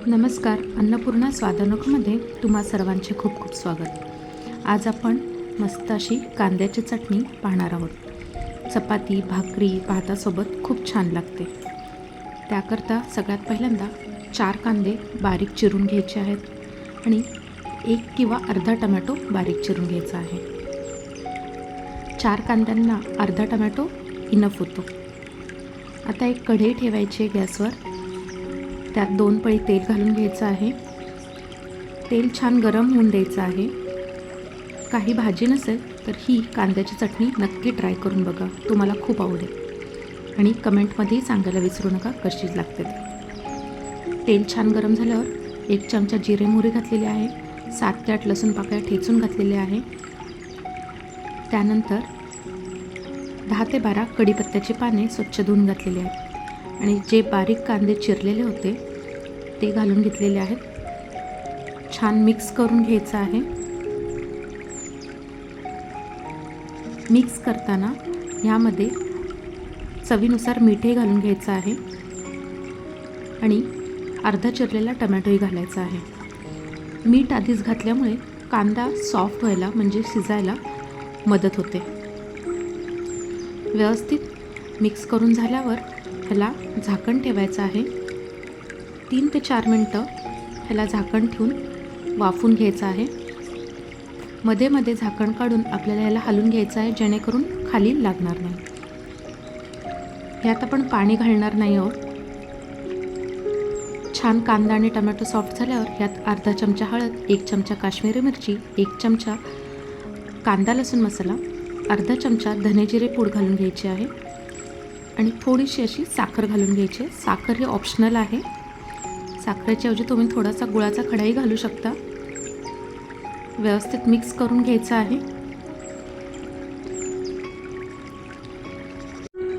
नमस्कार. अन्नपूर्णा स्वादानुकमध्ये तुम्हा सर्वांचे खूप खूप स्वागत. आज आपण मस्त अशी कांद्याची चटणी पाहणार आहोत. चपाती, भाकरी, भातासोबत खूप छान लागते. त्याकरता सगळ्यात पहिल्यांदा 4 कांदे बारीक चिरून घ्यायचे आहेत आणि 1 किंवा अर्धा टमॅटो बारीक चिरून घ्यायचा आहे. 4 कांद्यांना अर्धा टमॅटो इनफ होतो. आता एक कढई ठेवायची गॅसवर. त्यात 2 पळी तेल घालून घ्यायचं आहे. तेल छान गरम होऊन द्यायचं आहे. काही भाजी नसेल तर ही कांद्याची चटणी नक्की ट्राय करून बघा, तुम्हाला खूप आवडेल आणि कमेंटमध्येही सांगायला विसरू नका कशी लागते ते. तेल छान गरम झाल्यावर 1 चमचा जिरे मोहरी घातलेली आहे. 7 ते 8 लसूण पाकळ्या ठेचून घातलेले आहे. त्यानंतर 10 ते 12 कढीपत्त्याची पाने स्वच्छ धुवून घातलेली आहेत आणि जे बारीक कांदे चिरलेले होते ते घालून घेतलेले आहेत. छान मिक्स करून घ्यायचं आहे. मिक्स करताना ह्यामध्ये चवीनुसार मीठही घालून घ्यायचं आहे आणि अर्धा चिरलेला टमॅटोही घालायचा आहे. मीठ आधीच घातल्यामुळे कांदा सॉफ्ट व्हायला म्हणजे शिजायला मदत होते. व्यवस्थित मिक्स करून झाल्यावर ह्याला झाकण ठेवायचं आहे. 3 ते 4 मिनटं ह्याला झाकण ठेवून वाफून घ्यायचं आहे. मध्ये मध्ये झाकण काढून आपल्याला ह्याला हलवून घ्यायचं आहे जेणेकरून खाली लागणार नाही. ह्यात आपण पाणी घालणार नाही आहोत. छान कांदा आणि टमॅटो सॉफ्ट झाल्यावर ह्यात अर्धा चमचा हळद, 1 चमचा काश्मीरी मिरची, 1 चमचा कांदा लसूण मसाला, अर्धा चमचा धने जिरे पूड घालून घ्यायची आहे आणि थोडीशी अशी साखर घालून घ्यायची. साखर हे ऑप्शनल आहे. साखरेच्या ऐवजी तुम्ही थोडासा गुळाचा खडाही घालू शकता. व्यवस्थित मिक्स करून घ्यायचं आहे.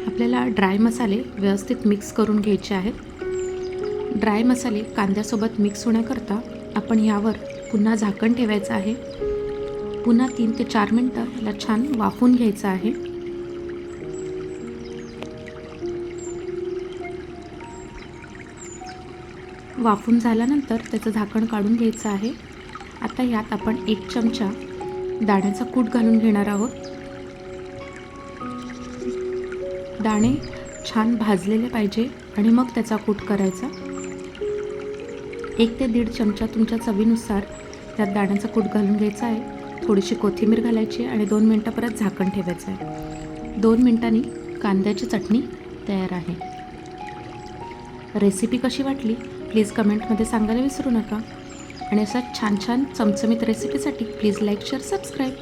आपल्याला ड्राय मसाले व्यवस्थित मिक्स करून घ्यायचे आहेत. ड्राय मसाले कांद्यासोबत मिक्स होण्याकरता आपण ह्यावर पुन्हा झाकण ठेवायचं आहे. पुन्हा 3 ते 4 मिनटं ह्याला छान वाफून घ्यायचं आहे. वाफून झाल्यानंतर त्याचं झाकण काढून घ्यायचं आहे. आता यात आपण 1 चमचा दाण्याचा कूट घालून घेणार आहोत. दाणे छान भाजलेले पाहिजे आणि मग त्याचा कूट करायचा. 1 ते 1.5 चमचा तुमच्या चवीनुसार यात दाण्याचा कूट घालून घ्यायचा आहे. थोडीशी कोथिंबीर घालायची आणि 2 मिनटं परत झाकण ठेवायचं आहे. 2 मिनटांनी कांद्याची चटणी तयार आहे. रेसिपी कशी वाटली प्लीज कमेंटमध्ये सांगायला विसरू नका आणि अशा छान छान चमचमीत रेसिपीसाठी प्लीज लाईक, शेअर, सबस्क्राईब.